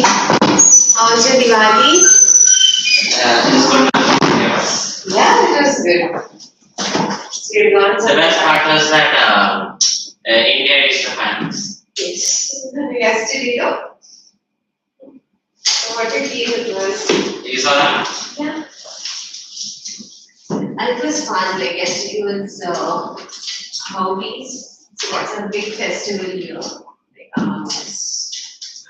How was your Diwali? Yeah, it was good. So you got The best part was that India reached the finals. Yes. Yesterday, no? So what a game it was. You saw that? Yeah. And it was fun. Like yesterday was hobbies. So it's a big festival here. Like among us.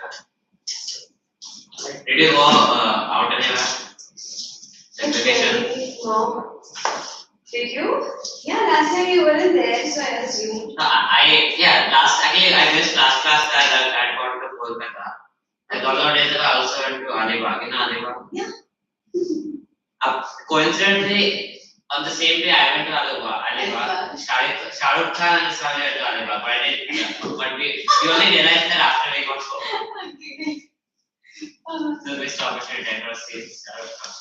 Did you go out anywhere? Vacation? No. Did you? Yeah, last time you weren't there, so I assumed. I missed last class that I got to Kolkata. A couple of days ago, I also went to Alibag. In Alibag? Yeah. Coincidentally, on the same day I went to Alibag. Shahrukh Khan and Ismail went to Alibag, but we only realized that after we got home. Okay. So we stopped at Denver State Shahrukh Khan.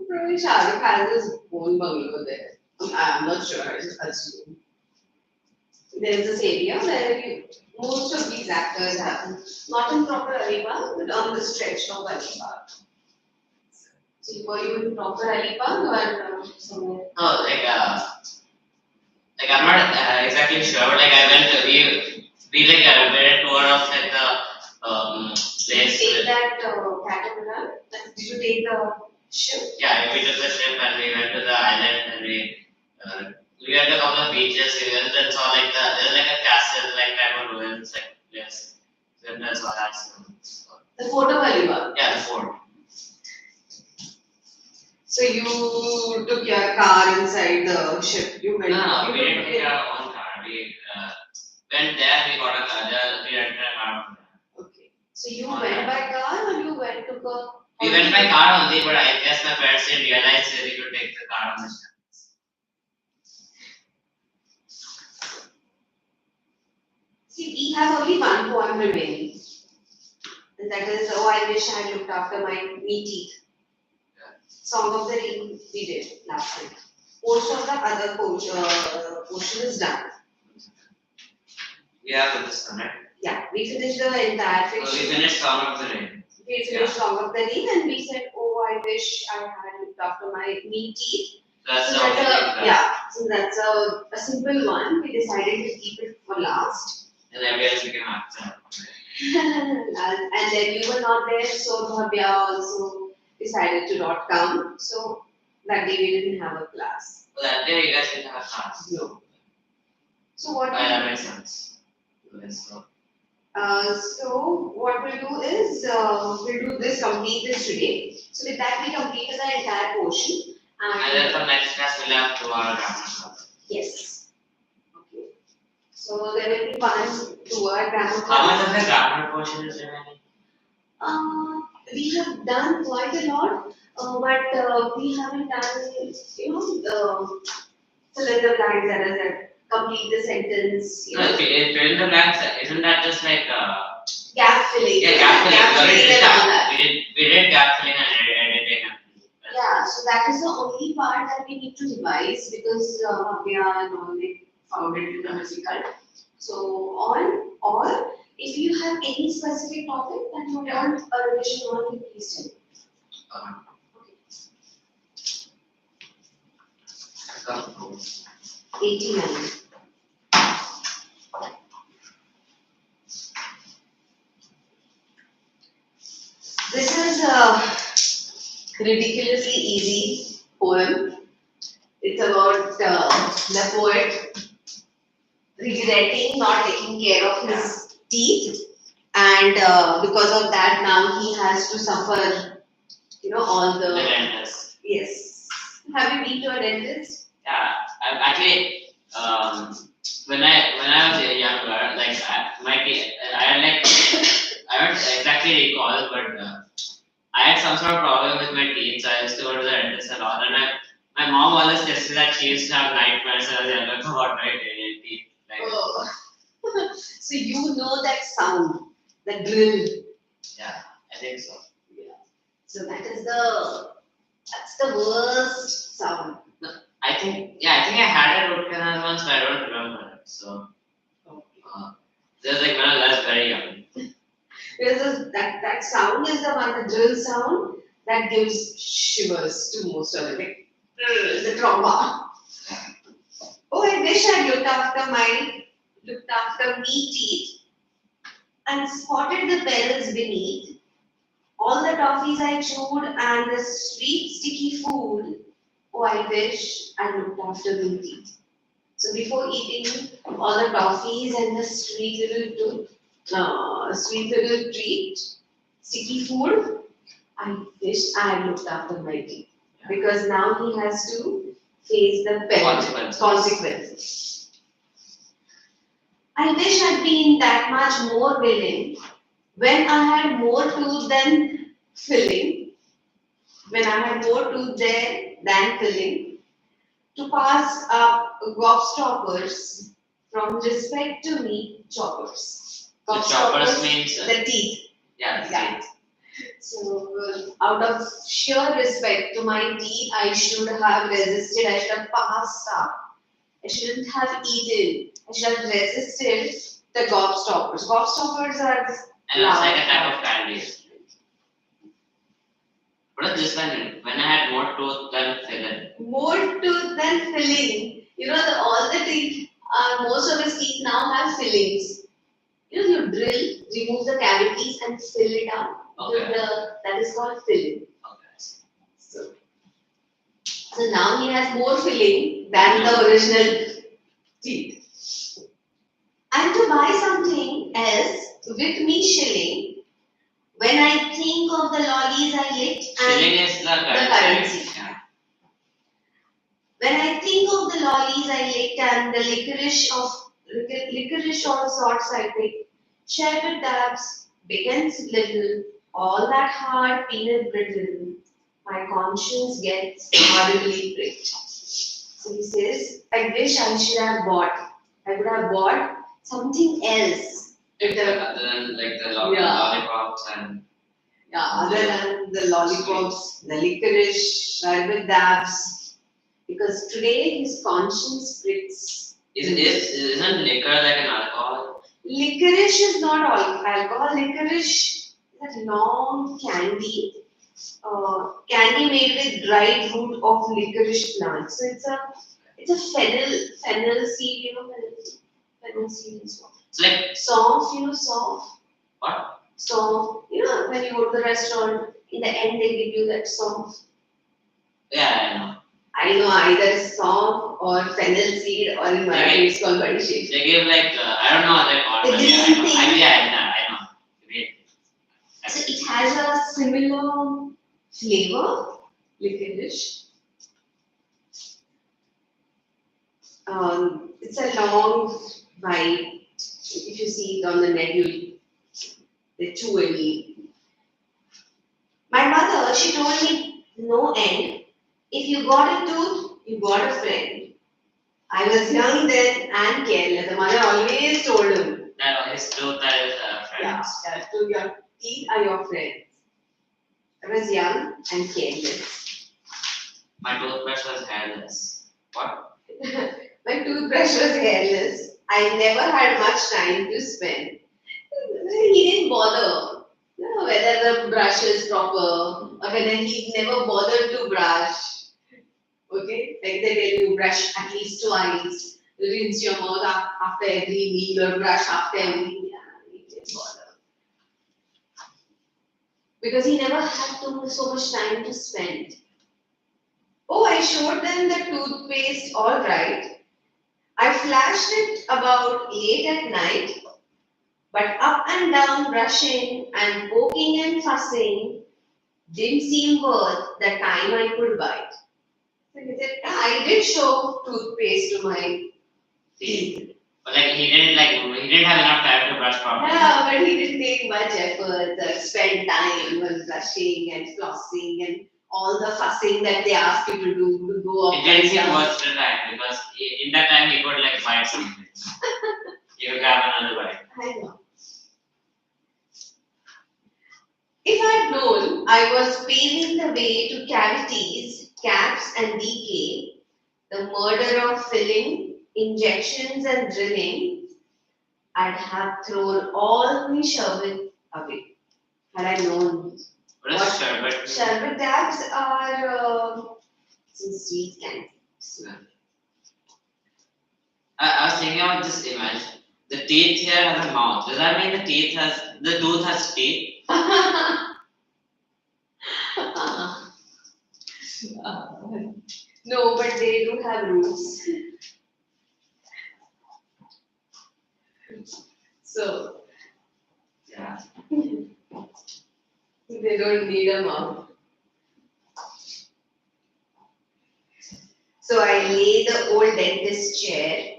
Probably Shahrukh has his own bungalow there. I'm not sure, I just assume. There's this area where most of these actors happen. Not in proper Alibag, but on the stretch of Alibag. So were you in proper Alibag or somewhere? No, I'm not exactly sure, but I went. We made a tour of the place. Did you take that catamaran? Did you take the ship? Yeah, we took the ship and we went to the island and we went to a couple of beaches. We went and saw there's a castle type of ruins place. So we went and saw that. The Fort of Alibag? Yeah, the fort. So you took your car inside the ship? No, we didn't take our own car. We went there, we got a car, we rented a car. Okay. So you went by car or you went to go? We went by car only, but I guess my parents didn't realize that we could take the car on the ship. See, we have only one poem remaining. And that is, oh, I wish I had looked after my me teeth. Song of the Ring we did last night. Most of the other portion is done. Yeah, with this one, right? Yeah, we finished the entire fiction. So we finished Song of the Ring. We finished Song of the Ring and we said, oh, I wish I had looked after my me teeth. So that's a simple one. We decided to keep it for last. And everybody else became actor. And then you were not there, so Bhavya also decided to not come. So that day we didn't have a class. So that day you guys didn't have a class? No. So what? That makes sense. So what we'll do is we'll do this, complete this today. So with that we completed the entire portion. And then for next class we'll have 2 hour grammar class. Yes. Okay. So there will be 1 2 hour grammar class. How much of the grammar portion is remaining? We have done quite a lot, but we haven't done, fill in the blanks, that is, complete the sentence. No, fill in the blanks, isn't that just gap filling? Yeah, gap filling. And all that. We did gap filling and editing. Yeah, so that is the only part that we need to revise because we are normally found it difficult. So or if you have any specific topic that you want a revision on, please tell me. Okay. 89. This is a ridiculously easy poem. It's about the poet regretting not taking care of his teeth, and because of that now he has to suffer, all the dentist. Yes. Have you been to a dentist? Yeah, actually, when I was younger, I don't exactly recall, but I had some sort of problem with my teeth, so I used to go to the dentist a lot, and my mom always tells me that she used to have nightmares when I was younger about my teeth. Oh. So you know that sound, the drill. Yeah, I think so. Yeah. So that's the worst sound. I think I had a root canal once, but I don't remember it. So, there's when I was very young. Because that sound is the one, the drill sound, that gives shivers to most of it. Like, the trauma. Oh, I wish I looked after me teeth and spotted the perils beneath. All the toffees I chewed and the sweet sticky food. Oh, I wish I looked after me teeth. So before eating all the toffees and the sweet little treat, sticky food, I wish I had looked after my teeth. Because now he has to face the consequences. I wish I'd been that much more willing when I had more tooth than filling, when I had more tooth there than filling, to pass up gobstoppers from respect to me choppers. The choppers means the teeth. Yeah, Yeah. So, out of sheer respect to my teeth, I should have resisted. I should have passed up. I shouldn't have eaten. I should have resisted the gobstoppers. Gobstoppers are and it's like a type of candy. What is this one? When I had more tooth than filling. More tooth than filling. You know, all the teeth, most of his teeth now have fillings. You know, you drill, remove the cavities and fill it out. Okay. That is called filling. Okay. So now he has more filling than the original teeth. And to buy something else with me shilling, when I think of the lollies I licked and shilling is the currency. Yeah. When I think of the lollies I licked and the licorice or sorts I picked, sherbet dabs, big and little, all that hard peanut brittle, my conscience gets horribly pricked. So he says, I wish I should have bought. I would have bought something else. Other than like the lollipops and other than the lollipops, the licorice, sherbet dabs, because today his conscience pricks. Isn't liquor like an alcohol? Licorice is not all alcohol. Licorice is a long candy. Candy made with dried root of licorice plant. So it's a fennel seed, you know, fennel seed is what? It's like Soft, you know, soft. What? Soft. You know, when you go to the restaurant, in the end they give you that soft. Yeah, I know. I know either soft or fennel seed or in Marathi it's called badi shake. They give like I don't know what they call it. The green thing. I know. So it has a similar flavor, licorice. It's a long bite. If you see it on the net, they chew and eat. My mother, she told me no end. If you got a tooth, you got a friend. I was young then and careless. The mother always told him that his tooth is friends. Yeah, so your teeth are your friends. I was young and careless. My toothbrush was hairless. What? My toothbrush was hairless. I never had much time to spend. He didn't bother whether the brush is proper or whether he never bothered to brush. Okay? Like they tell you, brush at least twice, rinse your mouth after every meal or brush after every meal. Yeah, he didn't bother. Because he never had so much time to spend. Oh, I showed them the toothpaste, all right. I flashed it about late at night, but up and down brushing and poking and fussing didn't seem worth the time I could bite. So he said, I did show toothpaste to my teeth. But like he didn't have enough time to brush properly. Yeah, but he didn't take much effort, spend time on brushing and flossing and all the fussing that they ask you to do to go up. It didn't seem worth the time because in that time he could like bite something. He could grab another bite. I know. If I'd known I was paving the way to cavities, caps, and decay, the murder of filling, injections, and drilling, I'd have thrown all my sherbet away. Had I known. What is sherbet? Sherbet tabs are some sweet candies. I was thinking of this image. The teeth here has a mouth. Does that mean the tooth has teeth? No, but they do have roots. So Yeah. they don't need a mouth. So I lay the old dentist chair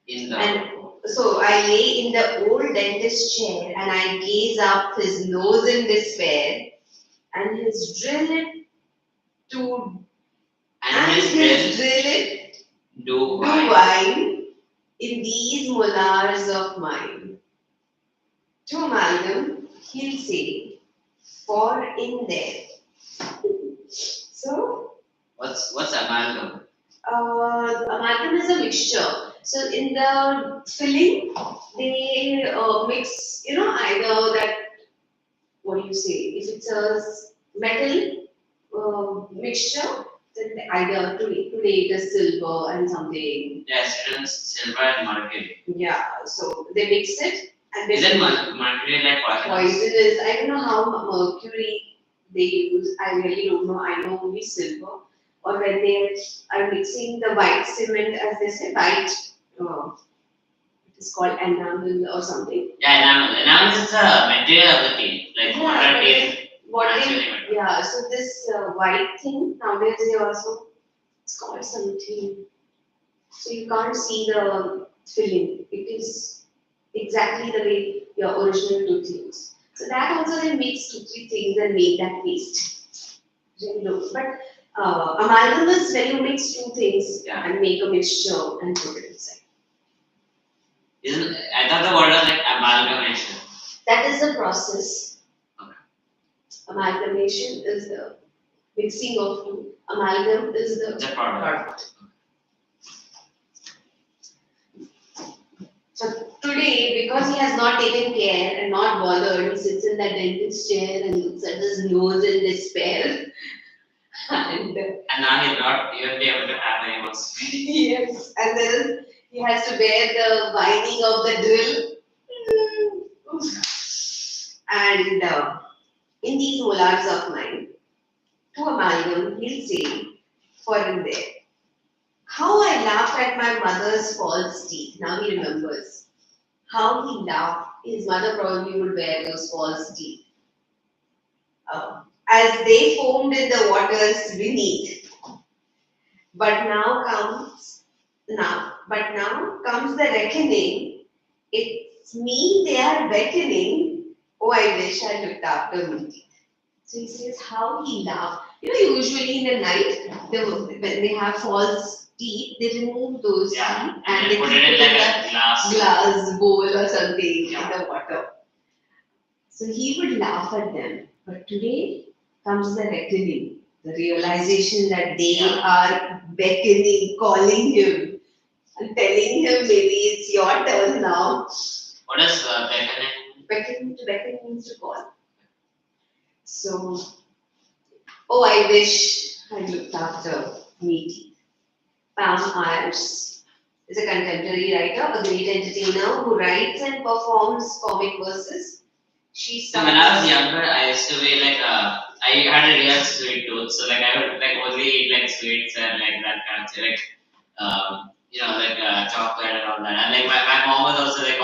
In the. and so I lay in the old dentist chair and I gaze up his nose in despair and his drill it to And his drill it do do wine. wine in these molars of mine. To amalgam, he'll say, for in there. So What's amalgam? amalgam is a mixture. So in the filling, they mix, either that, what do you say? If it's a metal mixture, then either today it is silver and something. Yes, it is silver and mercury. Yeah, so they mix it and they Isn't mercury like poisonous? poisonous. I don't know how mercury they use. I really don't know. I know only silver. Or when they are mixing the white cement, as they say, white. It is called enamel or something. Yeah, enamel. Enamel is the material of the teeth, like water teeth. Yeah. So this white thing nowadays they also it's called something. So you can't see the filling. It is exactly the way your original tooth looks. So that also they mix 2-3 things and make that paste. Really look. But amalgam is when you mix two things and make a mixture and put it inside. I thought the word was like amalgamation. That is the process. Okay. Amalgamation is the mixing of two. Amalgam is the product. So today, because he has not taken care and not bothered, he sits in that dentist chair and looks at his nose in despair. And now he'll not even be able to have any more. Yes, and then he has to bear the whining of the drill. And in these molars of mine, to amalgam, he'll say, for in there. How I laughed at my mother's false teeth. Now he remembers. How he laughed. His mother probably would wear those false teeth. As they foamed in the waters beneath. But now comes the reckoning. It's me they are beckoning. Oh, I wish I looked after me. So he says how he laughed. Usually in the night, when they have false teeth, they remove those teeth and they put keep it in like a glass bowl or something in the water. So he would laugh at them. But today comes the reckoning, the realization that they are beckoning, calling him, and telling him maybe it's your turn now. What is beckoning? Beckon means to call. So, oh, I wish I looked after me. Pam Ayers is a contemporary writer, a great entertainer who writes and performs comic verses. So when I was younger, I used to be like I had a real sweet tooth, so like I would like only eat like sweets and like that kind of thing, like chocolate and all that. And like my mom was also like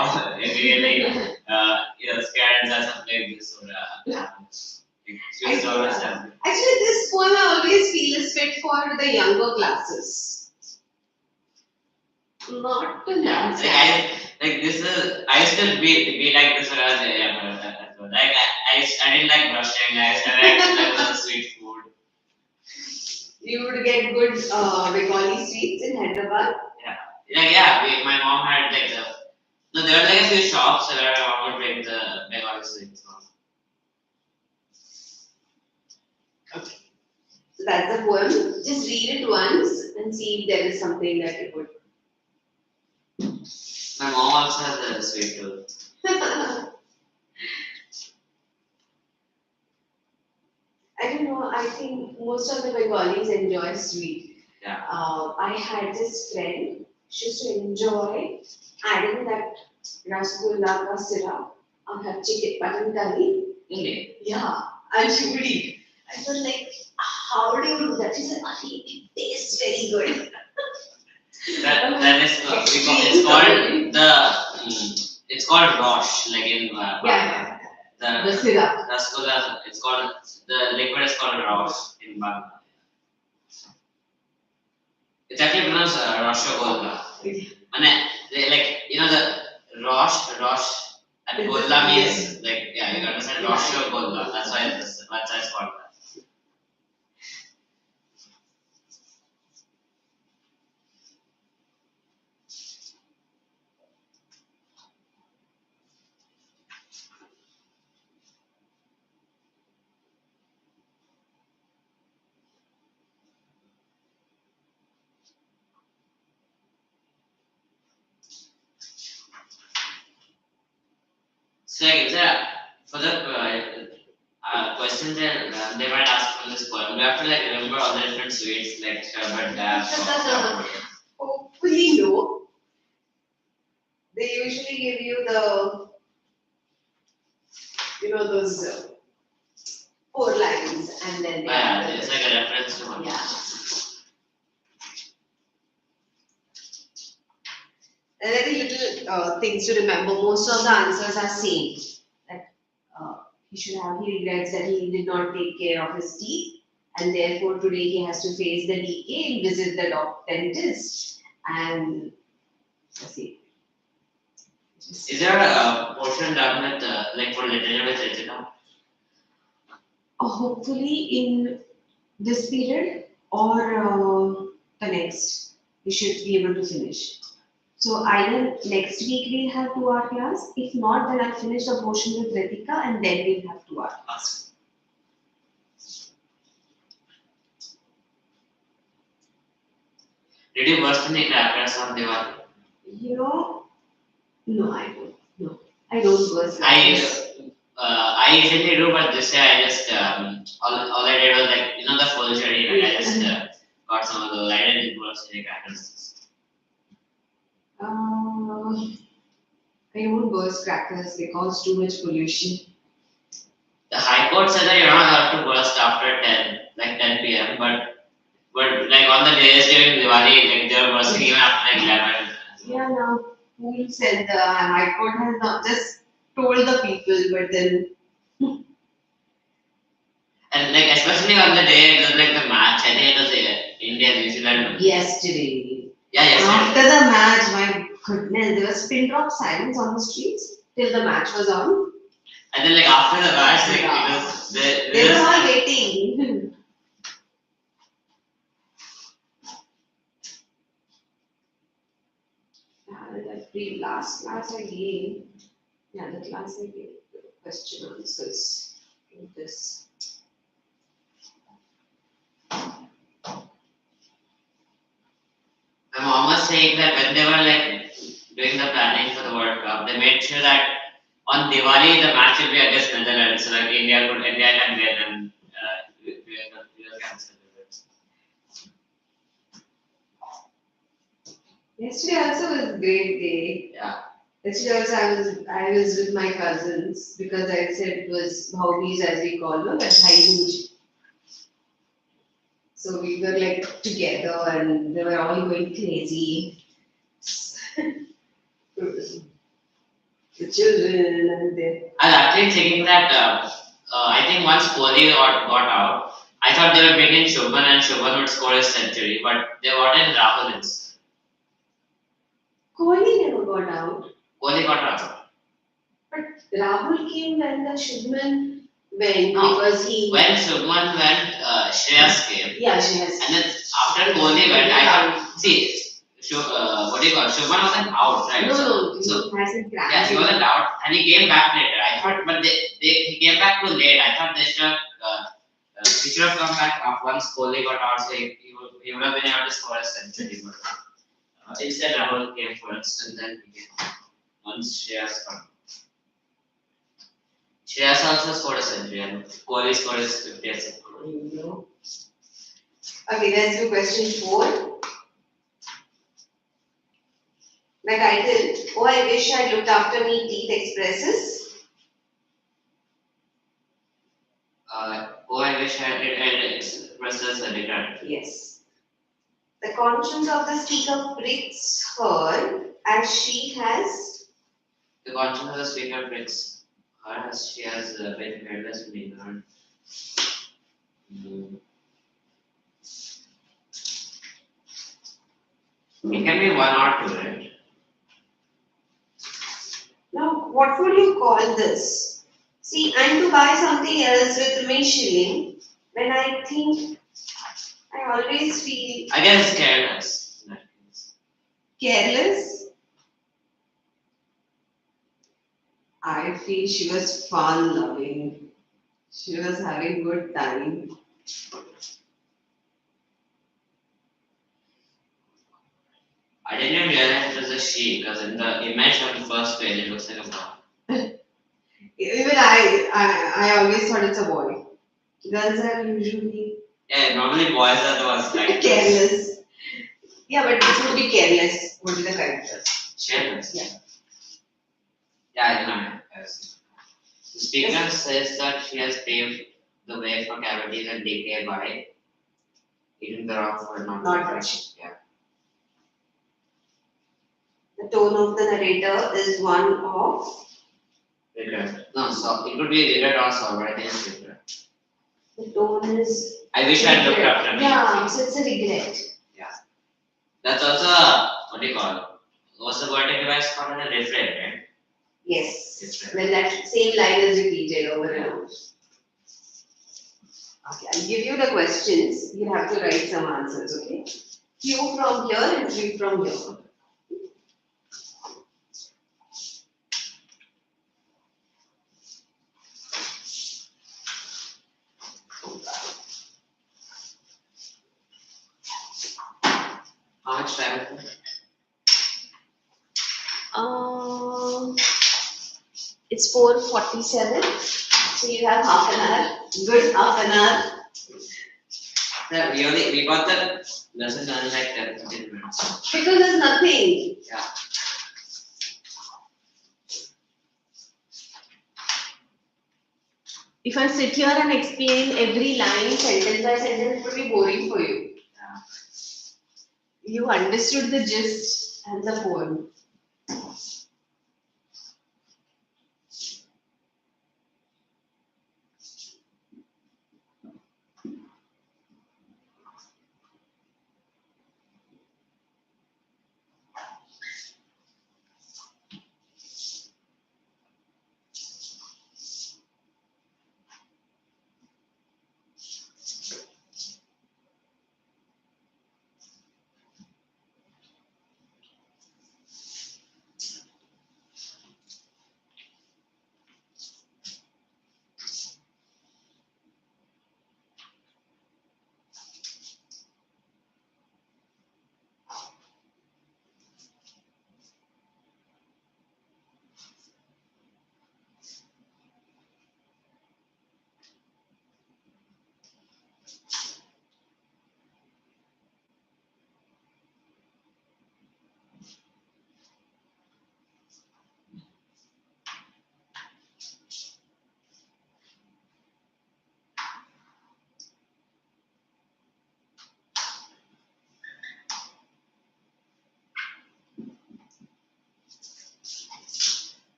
really scared that something like this would happen. She was always happy. Actually, this poem I always feel is fit for the younger classes. Not the young. I used to be like this when I was younger. Like I didn't like brushing. I used to like sweet food. You would get good Bengali sweets in Hyderabad. My mom had like there were like a few shops where my mom would make the Bengali sweets. Okay. So that's the poem. Just read it once and see if there is something that you would. My mom also has a sweet tooth. don't know. I think most of the Bengalis enjoy sweet. Yeah. I had this friend. She used to enjoy adding that rasgulla ka syrup on her chicken mutton curry. Really? Yeah, and she would eat. I was like, how do you do that? She said, "Auntie, it tastes very good." That is it's called it's called Rosh, like in Yeah, the the syrup. rasgulla. It's called the liquid is called Rosh in Bangla. It's actually pronounced Rashogolla. And like the Rosh and Golla means like yeah you understand Rashogolla. That's why it's called that. So like, is there for the questions they might ask from this poem, we have to like remember all the different sweets like sherbet, dab, Hopefully, no. They usually give you the, those 4 lines, and then they yeah, have it's like a reference to one. yeah. There are very little things to remember. Most of the answers are same. That he regrets that he did not take care of his teeth, and therefore today he has to face the decay and visit the dentist. And let's see. Is there a portion done with like for literature with Rachita? Hopefully in this period or the next, we should be able to finish. So either next week we'll have 2 hour class. If not, then I'll finish the portion with Ritika and then we'll have 2 hour class. Did you burst any crackers on Diwali? No, I don't. No, I don't burst. I usually do, but this year I just all I did was like the full cherry. Like I just got some of those. I didn't burst any crackers. I don't burst crackers because too much pollution. The High Court said that you're not allowed to burst after 10, like 10 p.m. But like on the days during Diwali, like they're bursting even after like 11. Yeah, now who said the High Court has not just told the people, but then. And like especially on the day it was like the match, I think it was India New Zealand. Yesterday. Yeah, yesterday. After the match, my goodness, there was pin drop silence on the streets till the match was on. And then like after the match, like it was they were all waiting. The last class I gave, the class I gave question answers in this. My mom was saying that when they were like doing the planning for the World Cup, they made sure that on Diwali the match will be against Netherlands, so like India can win and US can celebrate. Yesterday also was a great day. Yeah. Yesterday also I was with my cousins because I said it was Bhaubis as we call them, but Bhai. So we were like together and they were all going crazy. The children and they. I was actually thinking that I think once Kohli got out, I thought they would bring in Shubman and Shubman would score a century, but they brought in Rahul instead. Kohli never got out. Kohli got out. But Rahul came when the Shubman went because he. When Shubman went, Shreyas came. Yeah, Shreyas. And then after Kohli went, I thought, see, what do you call it? Shubman wasn't out, right? No, he hasn't crashed. Yeah, he wasn't out, and he came back later. I thought, but he came back too late. I thought he should have come back once Kohli got out, so he would have been able to score a century. But instead, Rahul came first, and then he came once Shreyas got out. She has also scored a century and Kohli scored his 50th century. No. Okay, let's do question 4. The title, Oh, I wish I looked after me, teeth expresses. Oh, I wish it expresses a regret. Yes. The conscience of the speaker pricks her as she has. The conscience of the speaker pricks her as she has been careless in ignorant. Mm. It can be one or two, right? Now, what would you call this? See, I'm to buy something else with my shilling when I think I always feel I guess it's careless in that case. careless. I feel she was fun loving. She was having good time. I didn't even realize it was a she because in the image on the first page it looks like a boy. Even I always thought it's a boy. Girls are usually Yeah, normally boys are the ones like careless. Yeah, but this would be careless, would be the character. Careless. Yeah. Yeah, I know. Yes. The speaker says that she has paved the way for cavities and decay by eating the rock for not brushing. Yeah. The tone of the narrator is one of Regret. No, so it could be regret or sorrow, but I think it's regret. the tone is I wish I looked after me. yeah, so it's a regret. Yeah. That's also what do you call it? What's the word device called? A refrain, right? Yes. Refrain. When that same line is repeated over and over. Okay, I'll give you the questions. You have to write some answers, okay? Few from here and few from here. How much time is it? It's 4:47, so you have half an hour. Good half an hour. Yeah, we got the lesson done in like 10-15 minutes. Because there's nothing. Yeah. If I sit here and explain every line sentence by sentence, it would be boring for you. Yeah. You understood the gist and the poem.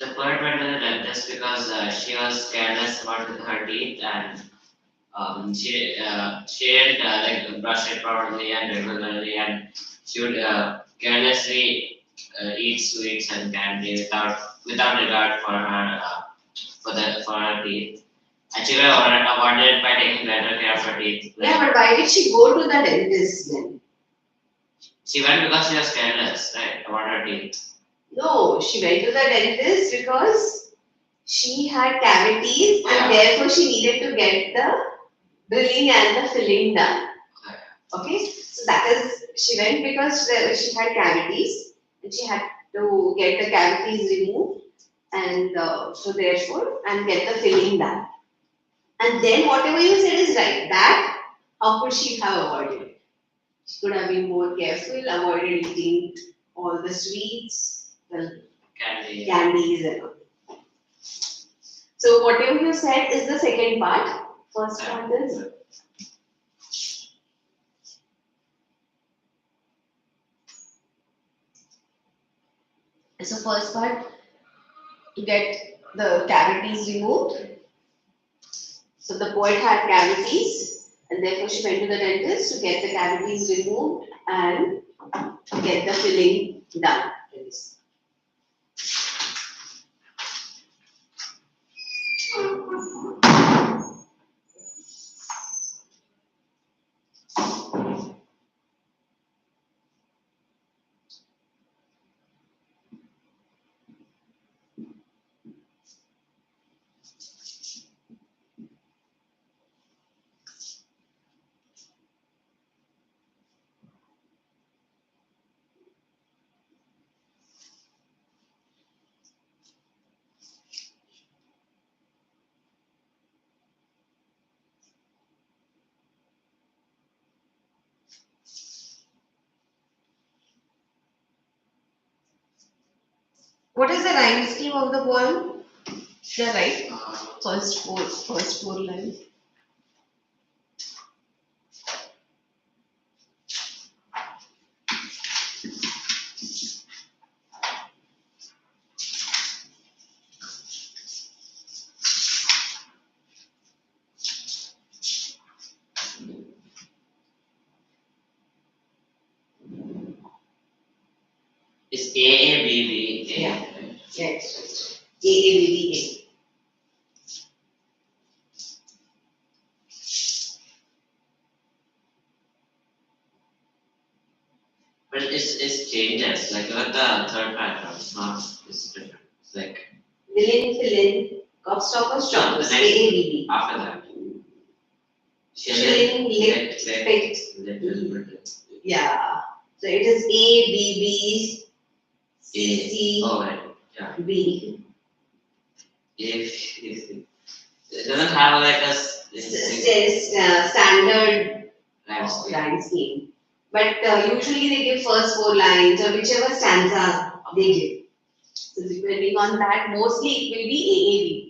The poet went to the dentist because she was careless about her teeth and she didn't brush it properly and regularly and she would carelessly eat sweets and candy without regard for her for her teeth. And she got awarded by taking better care of her teeth. Yeah, but why did she go to the dentist then? She went because she was careless, right, about her teeth. No, she went to the dentist because she had cavities and therefore she needed to get the drilling and the filling done. Okay, so that is, she went because she had cavities and she had to get the cavities removed and so therefore and get the filling done. And then whatever you said is right. That how could she have avoided it? She could have been more careful, avoided eating all the sweets, the candies and all. So whatever you said is the second part. First part is so first part to get the cavities removed. So the poet had cavities and therefore she went to the dentist to get the cavities removed and get the filling done. What is the rhyme scheme of the poem? Yeah, right. First four lines. It's AABB. Yeah. Yes. AABBA. But it's changes. Like look at the third paragraph. It's different. It's like Villain, fill-in, Gobstopper, no, the Stoppers, next AABB. after that. Shilling, licked, picked. Yeah. So it is A, B, B, C, Oh right. Yeah. B. If it doesn't have like a Standard rhyme scheme. rhyme scheme. But usually they give first four lines or whichever stanza they give. So depending on that, mostly it will be AAB.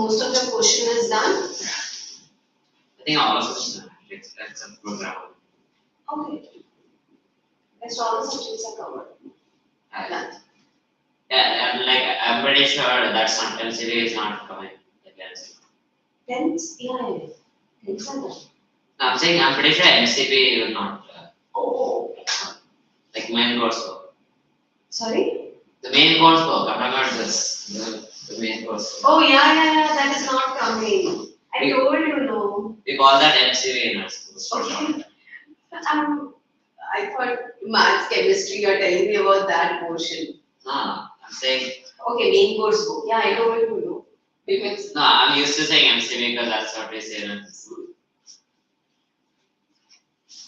most of the portion is done? I think all of us that's a program. Okay. Rest all the subjects are covered. Done. Yeah, I'm pretty sure that some MCB is not coming against. Tense? Yeah. Tense are done. No, I'm saying I'm pretty sure MCB will not. Oh. Like main course work. Sorry? The main course work. I'm talking about this. The main course work. Oh yeah. That is not coming. I told you no. We call that MCB in our school. Okay. I thought maths, chemistry, you're telling me about that portion. No, I'm saying. Okay, main course book. Yeah, I told you no. Because no, I'm used to saying MCB because that's what we say in school.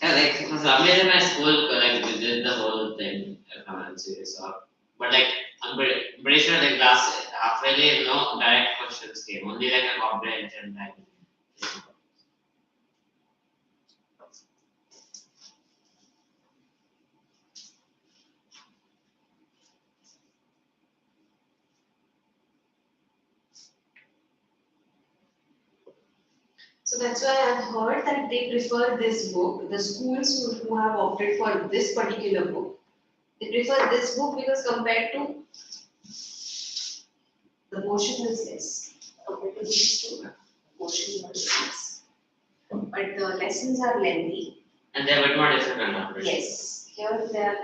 Yeah, like for some reason my school like we did the whole thing from MCB. So, but like I'm pretty sure like last halfway no direct questions came, only like a comprehension type. so that's why I've heard that they prefer this book. The schools who have opted for this particular book, they prefer this book because compared to the portion is less. Compared to these two, the portion is less. But the lessons are lengthy. And they're a bit more difficult. Yes, here they are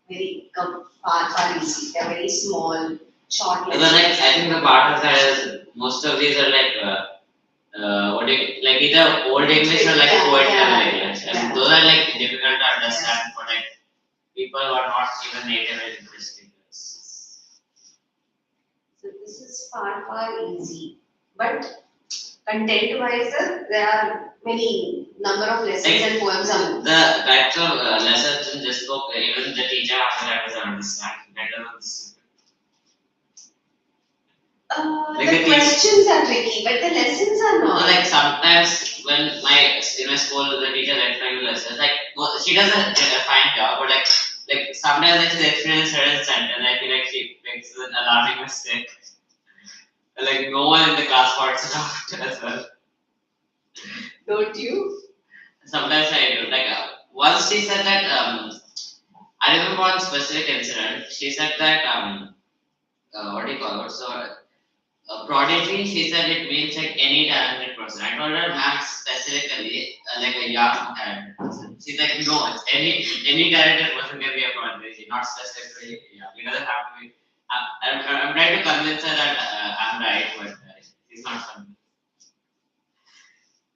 very far easy. They are very small, short But lessons. like I think the part of that is most of these are like what do you, like either old English or like poet level English, and those are like difficult to understand for like people who are not even native English speakers. So this is far easy, but content-wise, there are many number of lessons and poems are the types of lessons in this book, even the teacher has to understand better than this. The questions are tricky, but the lessons are not. No, like sometimes when in my school the teacher explains lessons, like she does a fine job, but like sometimes like she explains certain sentence, I feel like she makes an alarming mistake. Like no one in the class points it out as well. Don't you? Sometimes I do. Like once she said that I remember one specific incident. She said that what do you call it? So prodigy, she said it means like any talented person. I told her, ma'am, specifically like a young talented person. She's like, no, it's any talented person can be a prodigy, not specifically. Yeah, it doesn't have to be. I'm trying to convince her that I'm right, but she's not convinced.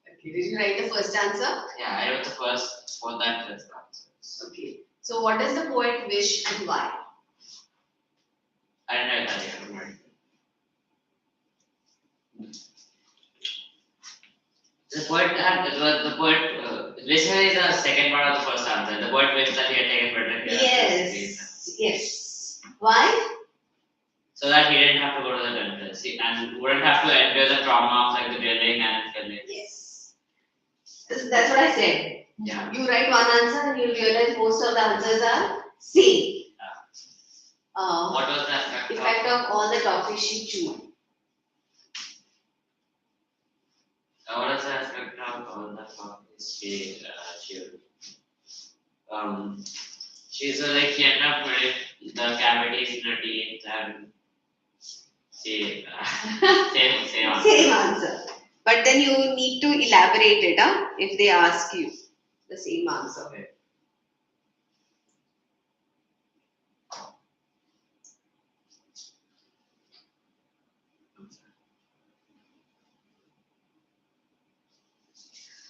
Okay, did you write the first answer? Yeah, I wrote the first for that answer. Okay. So what does the poet wish and why? I didn't write that yet. The poet basically the second part of the first answer. The poet wished that he had taken better care of his face. Yes. Why? So that he didn't have to go to the dentist and wouldn't have to endure the trauma of like the drilling and filling. Yes. That's what I said. Yeah. You write one answer and you'll realize most of the answers are same. What was the effect of all the toffee she chewed? What is the effect of all the toffee she chewed? She's like she ended up with the cavities in her teeth and she same answer. Same answer. But then you need to elaborate it, if they ask you the same answer. Okay.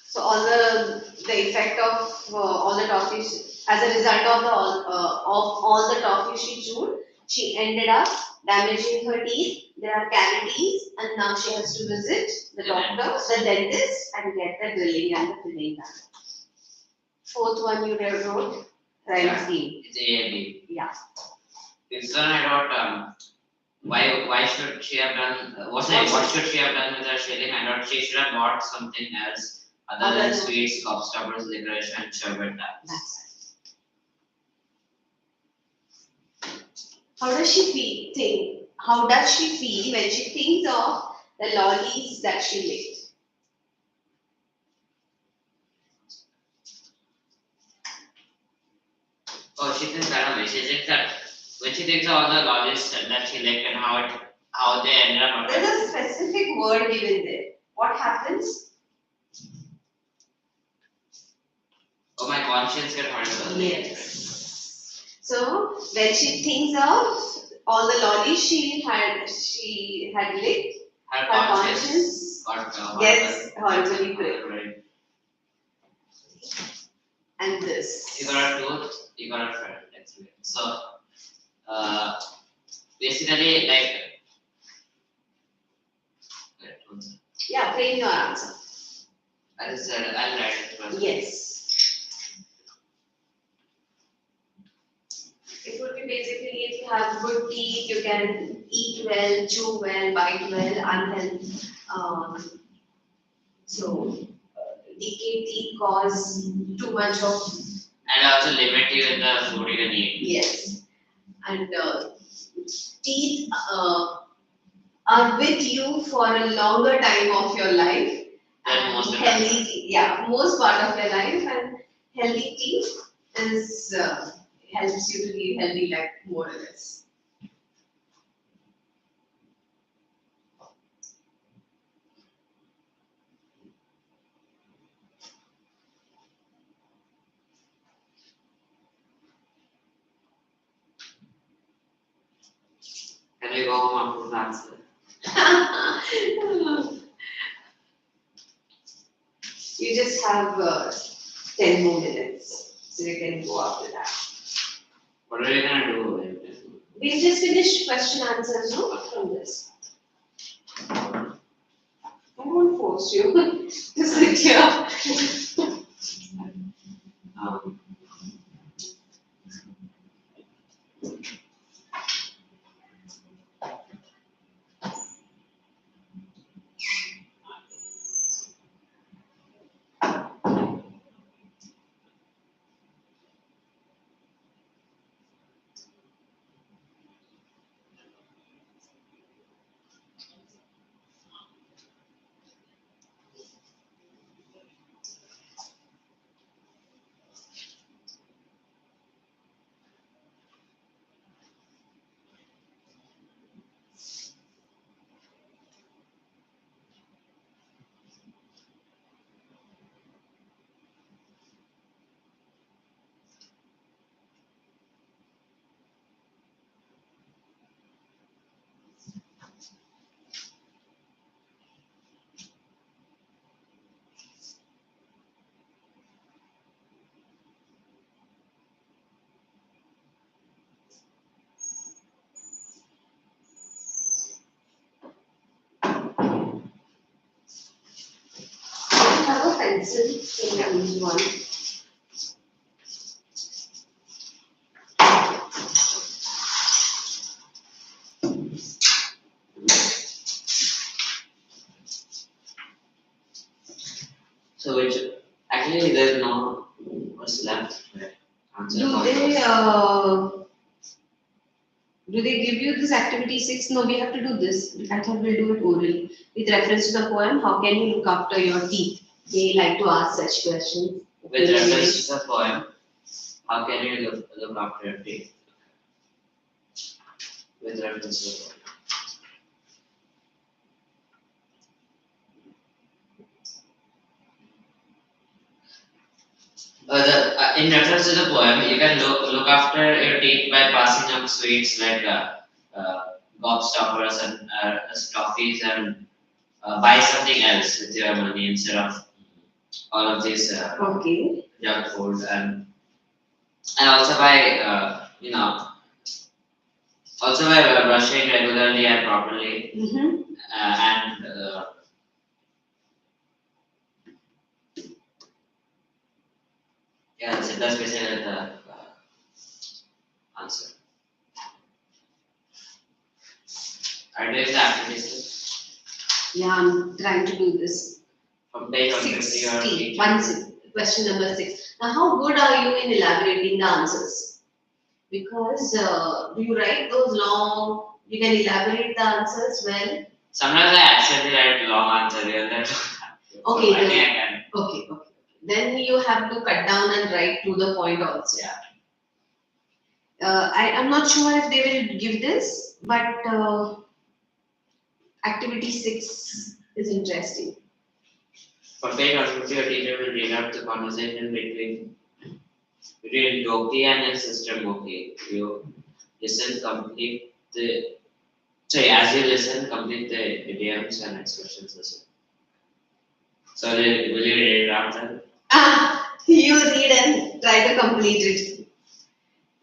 So all the effect of all the toffee as a result of all the toffee she chewed, she ended up damaging her teeth. There are cavities, and now she has to visit the doctor, the dentist, and get the drilling and the filling done. Fourth one you wrote rhyme scheme. It's A and B. Yeah. This one I wrote why should she have done what should she have done with her shilling? I thought she should have bought something else other than sweets, gobstoppers, licorice, and sherbet tablets. How does she feel when she thinks of The lollies that she licked. Oh, she thinks that way. She thinks that when she thinks of all the lollies that she licked and how they ended up. There's a specific word given there. What happens? Oh, my conscience get hurt. Yes. So when she thinks of all the lollies she had licked, Her her conscience conscience gets horribly pricked. And this. You got a tooth, you got a friend. That's weird. So, uh, basically, like, wait, one second. Yeah, frame your answer. I just said I'll write it first. Yes. It would be basically if you have good teeth, you can eat well, chew well, bite well, unhealthy. So, decayed teeth cause too much of. And also limit you in the food you can eat. Yes. And teeth are with you for a longer time of your life. And most of healthy teeth, yeah, most part of your life, and healthy teeth is helps you to live healthy life more or less. Can we go home after the answer? You just have 10 more minutes, so you can go after that. What are we gonna do? We've just finished question answers, no? From this. I won't force you to sit here. Um, I have a pencil, can I use one? so which actually there's no what's left. Answer Do for they yours. do they give you this activity 6? No, we have to do this. I thought we'll do it orally. With reference to the poem, how can you look after your teeth? They like to ask such questions. With reference to the poem, how can you look after your teeth? With reference to the poem. In reference to the poem, you can look after your teeth by passing up sweets like gobstoppers and toffees and buy something else with your money instead of all of this Okay. junk food and also by also by brushing regularly and properly and yeah, that's basically the answer. Are you doing the activities Yeah, I'm trying to do this. from page 150 or 60. page? Question number 6. Now, how good are you in elaborating the answers? Because do you write those long? You can elaborate the answers well. Sometimes I accidentally write long answer here. That Okay, I think I can. Okay. Then you have to cut down and write to the point also. Yeah. I'm not sure if they will give this, but activity 6 is interesting. For page 150, your teacher will read out the conversation between Doki and his sister Moki. You listen, complete the. Sorry, as you listen, complete the idioms and expressions as well. So, will you read it out then? You read and try to complete it.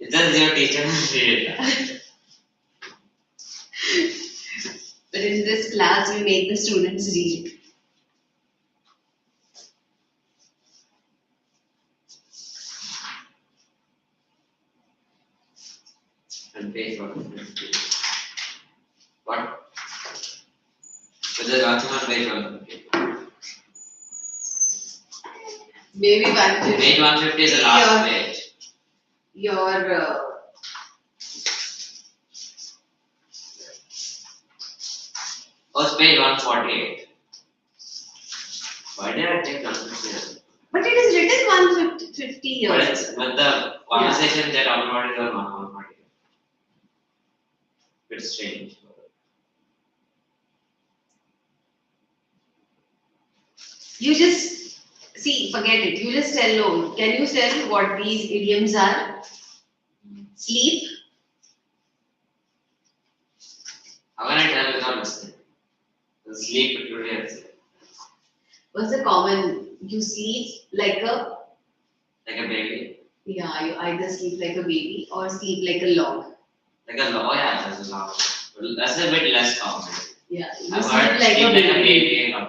It says your teacher will read it. But in this class, we make the students read it. And page 150. What? So, there's nothing on page 150. Maybe 150. Page 150 is the last page. Your Oh, it's page 148. Why did I take 150? but it is written 150 years. But the conversation that talking about is on 148. It's strange. You just see, forget it. You just tell no. Can you tell what these idioms are? Sleep. How can I tell without listening? Sleep it would be What's the common? You sleep like a baby. yeah. You either sleep like a baby or sleep like a log. Like a law, yeah, that's a law. That's a bit less common. Yeah, you I've sleep heard like sleep a like a baby. baby.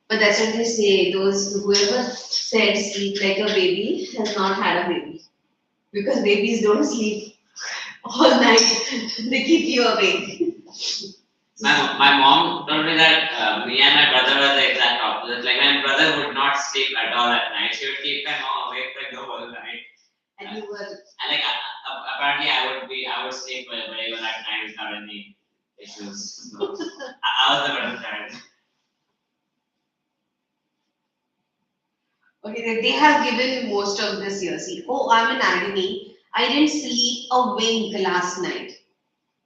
But that's what they say. Whoever said sleep like a baby has not had a baby because babies don't sleep all night. They keep you awake. My mom told me that me and my brother were the exact opposite. Like my brother would not sleep at all at night. She would keep my mom awake like the whole night. And you were And like apparently I would sleep very well at night without any issues. So, I was the better child. okay. They have given most of this year. See, oh, I'm in agony. I didn't sleep a wink last night.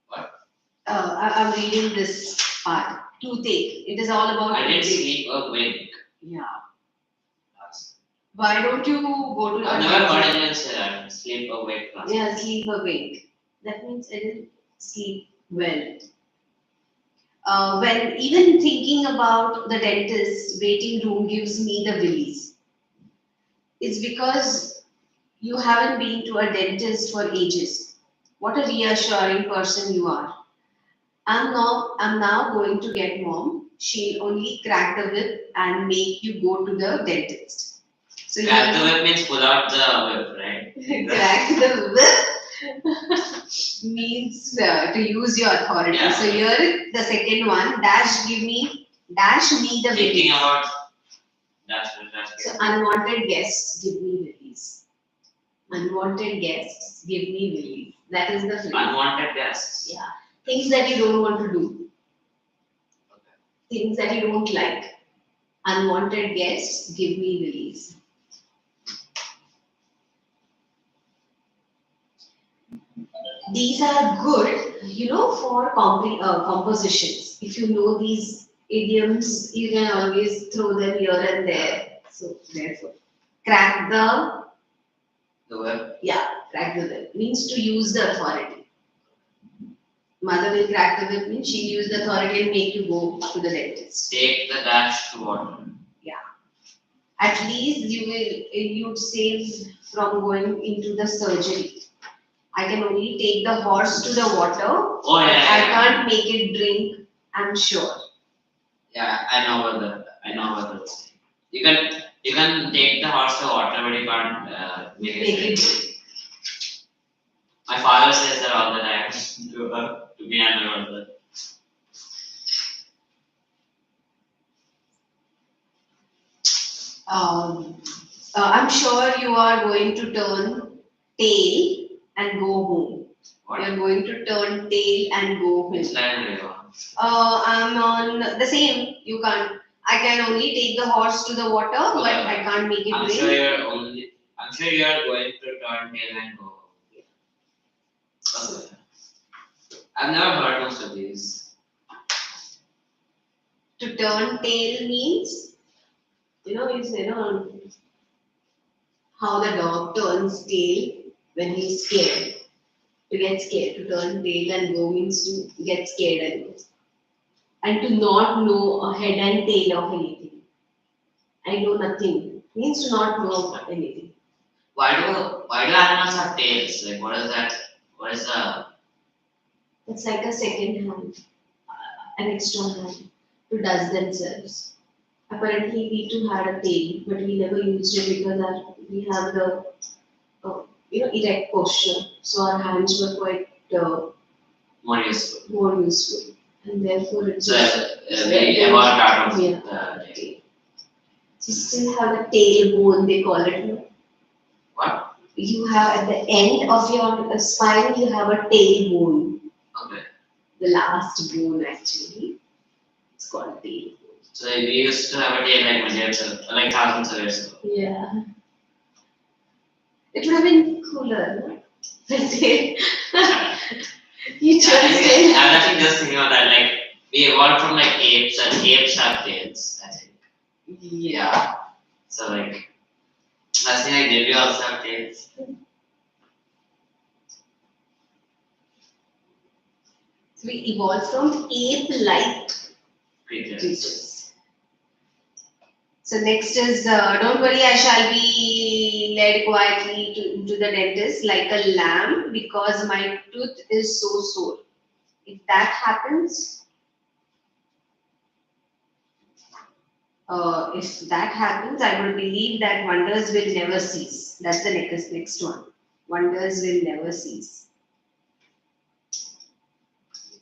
What? I'm reading this part. Toothache. It is all about I didn't toothache. sleep a wink. Yeah. Why don't you go to I've never heard anyone say that. Sleep awake last. Yeah, sleep awake. That means I didn't sleep well. When even thinking about the dentist waiting room gives me the willies. It's because you haven't been to a dentist for ages. What a reassuring person you are. I'm now going to get mom. She'll only crack the whip and make you go to the dentist. So Crack the whip means pull out the whip, right? crack the whip means to use your authority. Yeah. So here the second one, dash me the Thinking willies. about that's So unwanted guests give me willies. Unwanted guests give me willies. That is the phrase. unwanted guests. Yeah. Things that you don't want to do. Things that you don't like. Unwanted guests give me willies. These are good, for compositions. If you know these idioms, you can always throw them here and there. So therefore, crack the whip. crack the whip means to use the authority. Mother will crack the whip means she'll use the authority and make you go to the dentist. Take the dash to water. At least you'd save from going into the surgery. I can only take the horse to the water. Oh yeah. I can't make it drink, I'm sure. Yeah, I know what that's. You can take the horse to water, but you can't make it drink. My father says that all the time to me and my brother. I'm sure you are going to turn tail and go home. What? You're going to turn tail and go home. Which line are you on? I'm on the same. You can't. I can only take the horse to the water, but I can't make it I'm rain. sure you're going to turn tail and go. Okay. I've never heard most of these. To turn tail means, how the dog turns tail when he's scared. To get scared, to turn tail and go means to get scared and go. And to not know a head and tail of anything. I know nothing. Means to not know of anything. Why do animals have tails? Like what is that? What is the It's like a second hand, an extra hand to dust themselves. Apparently, we too had a tail, but we never used it because we have the erect posture, so our hands were quite more useful? more useful, and therefore it's So we evolved out of yeah. the tail. So you still have a tailbone, they call it. No? What? You have at the end of your spine, you have a tailbone. Okay. The last bone actually. It's called tailbone. So we used to have a tail like millions of, like thousands of years ago. Yeah. It would have been cooler, no? You chose tail. I'm actually just thinking about that. Like we evolved from like apes, and apes have tails. I think. Yeah. So like, I think like did we also have tails? So we evolved from ape-like Creatures. creatures. So next is, don't worry, I shall be led quietly to the dentist like a lamb because my tooth is so sore. If that happens, I would believe that wonders will never cease. That's the next one. Wonders will never cease.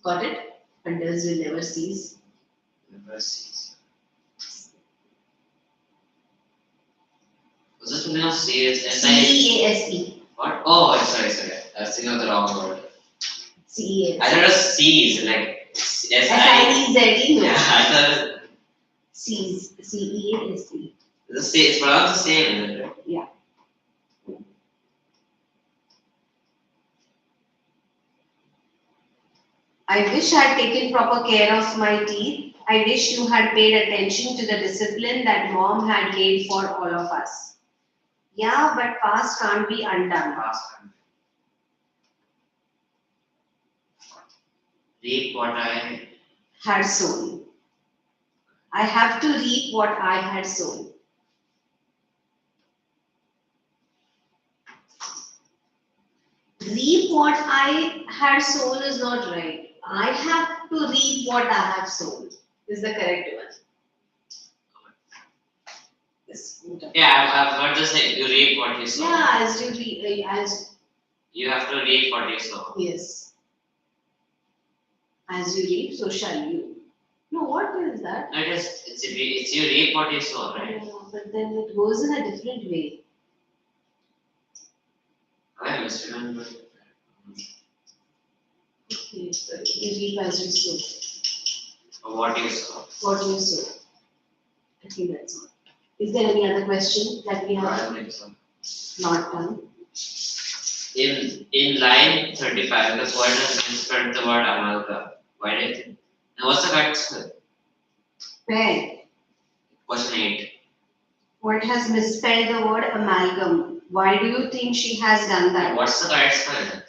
Got it? Wonders will never cease. Never cease. Was it something else? CEASE. What? Oh, sorry. I was thinking of the wrong word. CEASE. I thought it was C's, like SIEZE. No. Yeah, I thought it was. Cease. CEASE. It's pronounced the same, isn't it? Yeah. I wish I had taken proper care of my teeth. I wish you had paid attention to the discipline that mom had laid for all of us. Yeah, but past can't be undone. Reap what I Had sown. I have to reap what I had sown. Reap what I had sown is not right. I have to reap what I have sown is the correct one. Yes. Yeah, I've heard this thing. You reap what you sow. Yeah, as you reap, as You have to reap what you sow. yes. As you reap, so shall you. No, what is that? No, it's you reap what you sow, right? Yeah, but then it goes in a different way. I misremember. Okay, so you reap as you sow. Or what you sow. What you sow. I think that's all. Is there any other question that we I have don't think so. not done? In line 35, the word has misspelled the word amalgam. Why do you think? Now what's the correct spell? Where? Question 8. What has misspelled the word amalgam? Why do you think she has done that? What's the correct spell?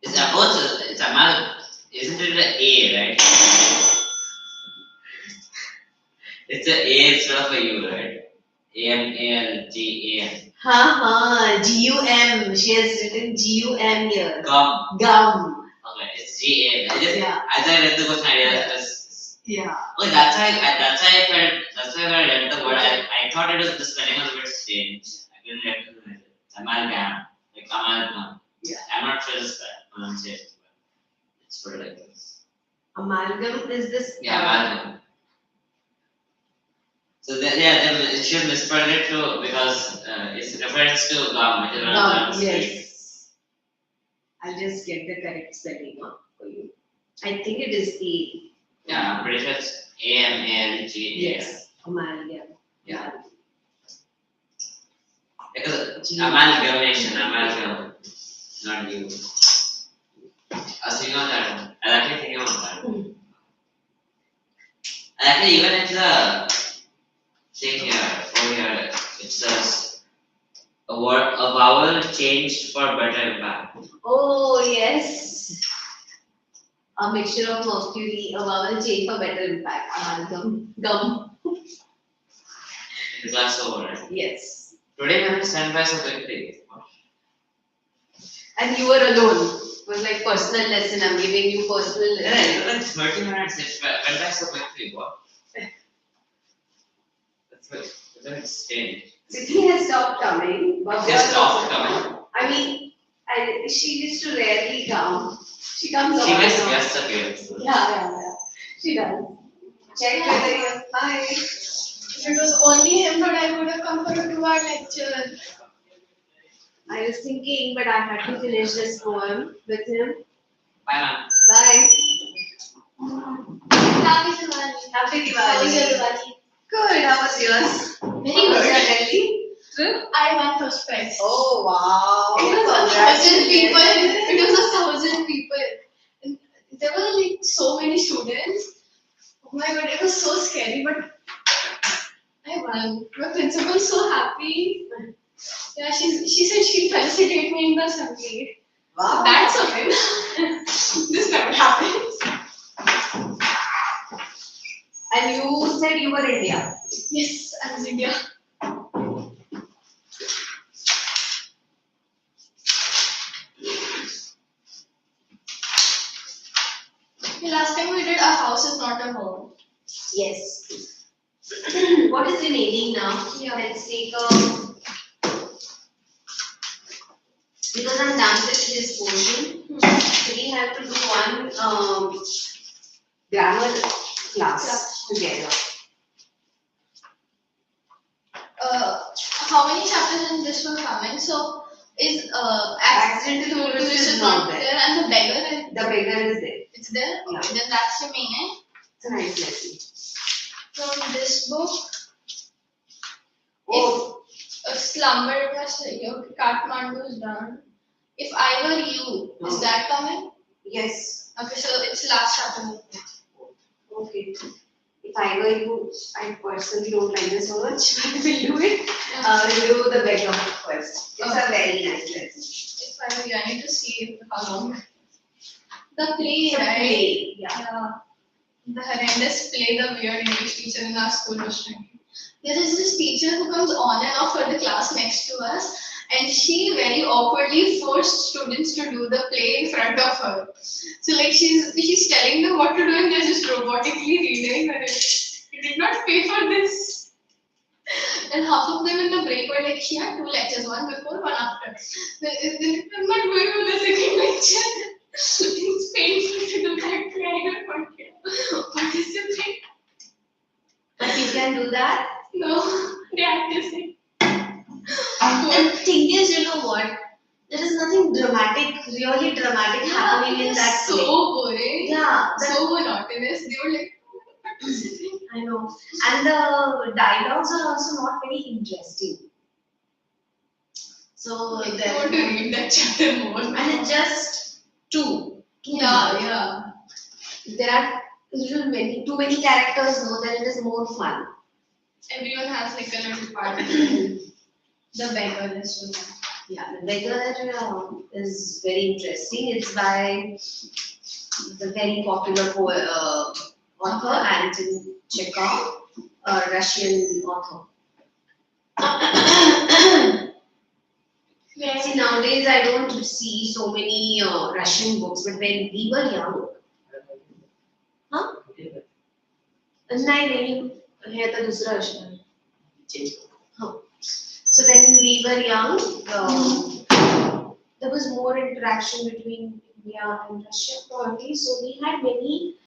It's amalgam. Isn't it an A, right? It's an A instead of a U, right? AMALGAM. GUM. She has written GUM here. Gum. Gum. Okay, it's GA. Yeah. As I read the question, I just. Yeah. Oh, that's why I felt. That's why when I read the word, I thought it was the spelling was a bit strange. I didn't recognize it. It's amalgam, like amalgam. Yeah. I'm not sure the pronunciation, but it's put like this. Amalgam is this. Yeah, amalgam. So it should misspell it too because it's reference to gum, which is one of the Yes. I'll just get the correct spelling for you. I think it is A. Yeah, I'm pretty sure it's AMALGA. Yes, amalgam. Yeah. Because amalgam, not you. I was thinking of that. I was actually thinking of that. And actually, even in the thing here, over here, it says a vowel changed for better impact. Oh yes. A mixture of mercury, a vowel change for better impact. Amalgam. Gum. The class over. Yes. Today, my stand by so quickly. And you were alone. It was like personal lesson. I'm giving you personal Yeah, lesson. it was like 30 minutes. It went by so quickly. What? That's what it's changed. Sydney has stopped coming. But Just stopped coming. I mean, she used to rarely come. She comes She on gets and off. guest appearance. Yeah. She does. Check whether you're hi. If it was only him, but I would have come for a 2-hour lecture. I was thinking, but I had to finish this poem with him. Bye, man. Bye. Happy Diwali. Happy How was your Diwali. Diwali? Good. How was yours? Very How was your good. Delhi trip? I won first prize. Oh wow! It was 1,000 people. Congratulations. It was 1,000 people. And there were like so many students. Oh my god, it was so scary, but I won. My principal was so happy. Yeah, she said she'd felicitate me in the assembly. Wow. That's a win. This never happens. And you said you were India. Yes, I was India. The last time we did a house is not a home. Yes. What is remaining now? Yeah. Let's take a. Because I'm done with this portion, so we have to do one grammar class together. How many chapters in this will come in? So is Accidental twist twist is is not not there, there. and the beggar is The beggar is there. it's there. Yeah. Okay, then that's remaining. It's a nice lesson. From this book, Oh, a slumber plus Kathmandu is done. If I were you, is that coming? yes. Okay, so it's last chapter. Okay. If I were you, I personally don't like this so much, but we'll do it. We'll do the beggar first. It's a very nice lesson. If I were you, I need to see how long. The play, It's a right? play, yeah. Yeah. The horrendous play the weird English teacher in our school was trying. There is this teacher who comes on and off for the class next to us, and she very awkwardly forced students to do the play in front of her. So like she's telling them what to do, and they're just robotically reading, and you did not pay for this. And half of them in the break were like, she had 2 lectures, one before, one after. I'm not going for the second lecture. It's painful to do that play. I don't want to participate. But you can do that. No, they have to say. And the thing is, you know what? There is nothing dramatic, really dramatic happening in that so play. boring. Yeah, So monotonous. They were like, I know. And the dialogues are also not very interesting. So I want to read that chapter more. and it's just two. Yeah. There are too many characters, no, then it is more fun. Everyone has like a little part. The beggar is too. Yeah, the beggar is very interesting. It's by the very popular author Anton Chekhov, a Russian author. Yeah. See, nowadays I don't see so many Russian books, but when we were young, huh? नहीं है तो दूसरा Russian. हाँ. So when we were young, there was more interaction between India and Russia probably. So we had many